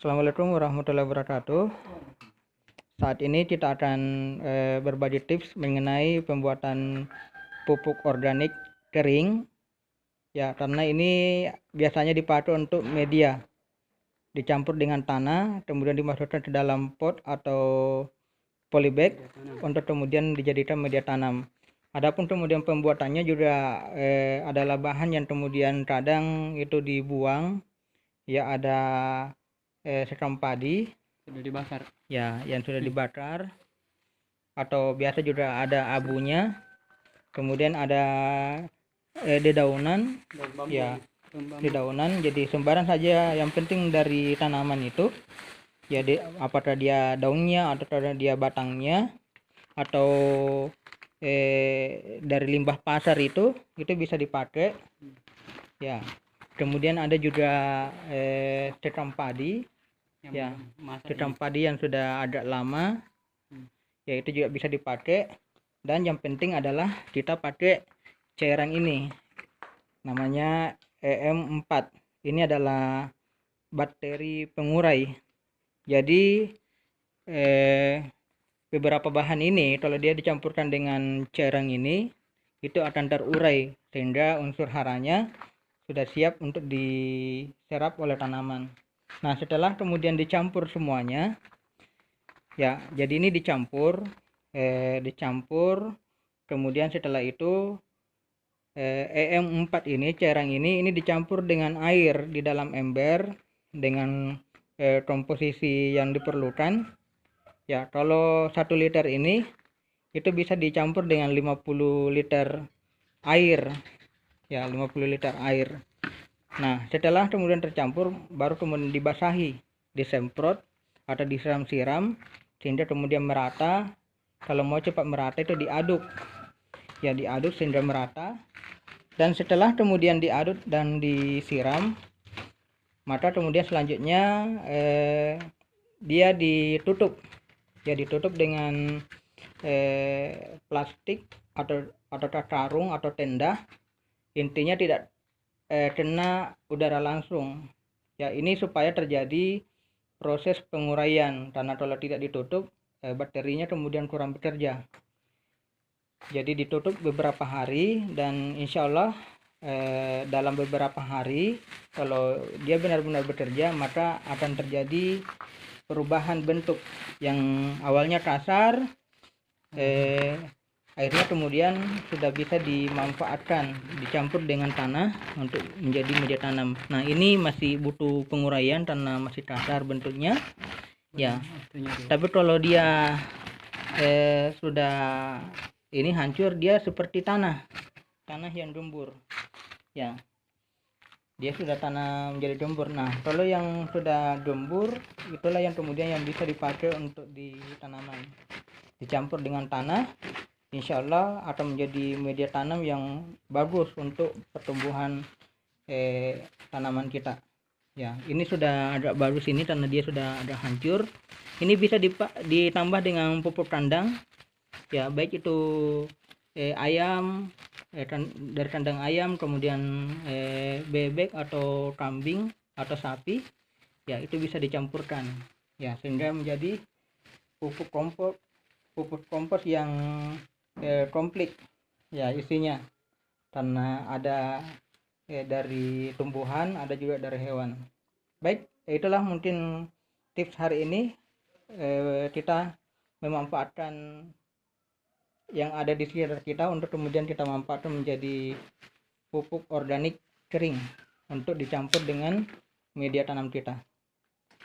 Assalamualaikum warahmatullahi wabarakatuh. Saat ini kita akan berbagi tips mengenai pembuatan pupuk organik kering. Ya, karena ini biasanya dipakai untuk media, dicampur dengan tanah, kemudian dimasukkan ke dalam pot atau polybag untuk kemudian dijadikan media tanam. Adapun kemudian pembuatannya juga adalah bahan yang kemudian kadang itu dibuang. Ya, ada sekam padi sudah dibakar ya yang sudah dibakar, atau biasa juga ada abunya, kemudian ada dedaunan ya, dedaunan. Jadi sembarang saja yang penting dari tanaman itu ya, apakah dia daunnya atau dia batangnya atau dari limbah pasar itu bisa dipakai ya. Kemudian ada juga sekam padi ya, sekam padi yang sudah agak lama ya, itu juga bisa dipakai. Dan yang penting adalah kita pakai cairan ini, namanya EM4. Ini adalah bakteri pengurai. Jadi beberapa bahan ini kalau dia dicampurkan dengan cairan ini itu akan terurai sehingga unsur haranya sudah siap untuk diserap oleh tanaman. Nah, setelah kemudian dicampur semuanya ya, jadi ini dicampur kemudian setelah itu EM4 ini, cairan ini dicampur dengan air di dalam ember dengan komposisi yang diperlukan ya. Kalau 1 liter ini itu bisa dicampur dengan 50 liter air ya, 50 liter air. Nah, setelah kemudian tercampur baru kemudian dibasahi, disemprot atau disiram-siram sehingga kemudian merata. Kalau mau cepat merata itu diaduk ya, diaduk sehingga merata. Dan setelah kemudian diaduk dan disiram, maka kemudian selanjutnya dia ditutup ya, ditutup dengan plastik atau karung atau tenda. Intinya tidak kena udara langsung ya, ini supaya terjadi proses penguraian, karena kalau tidak ditutup bakterinya kemudian kurang bekerja. Jadi ditutup beberapa hari dan insya Allah dalam beberapa hari kalau dia benar-benar bekerja, maka akan terjadi perubahan bentuk yang awalnya kasar, akhirnya kemudian sudah bisa dimanfaatkan, dicampur dengan tanah untuk menjadi media tanam. Nah, ini masih butuh penguraian karena masih kasar bentuknya ya. Tapi kalau dia sudah ini hancur, dia seperti tanah yang gembur ya, dia sudah tanah menjadi gembur. Nah, kalau yang sudah gembur itulah yang kemudian yang bisa dipakai untuk di tanaman, dicampur dengan tanah, insya Allah akan menjadi media tanam yang bagus untuk pertumbuhan tanaman kita ya. Ini sudah agak bagus ini karena dia sudah agak hancur. Ini bisa ditambah dengan pupuk kandang ya, baik itu ayam dari kandang ayam, kemudian bebek atau kambing atau sapi ya, itu bisa dicampurkan ya, sehingga menjadi pupuk kompos yang komplit ya isinya, karena ada dari tumbuhan, ada juga dari hewan. Baik, itulah mungkin tips hari ini. Kita memanfaatkan yang ada di sekitar kita untuk kemudian kita manfaatkan menjadi pupuk organik kering untuk dicampur dengan media tanam kita.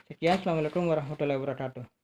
Sekian, assalamualaikum warahmatullahi wabarakatuh.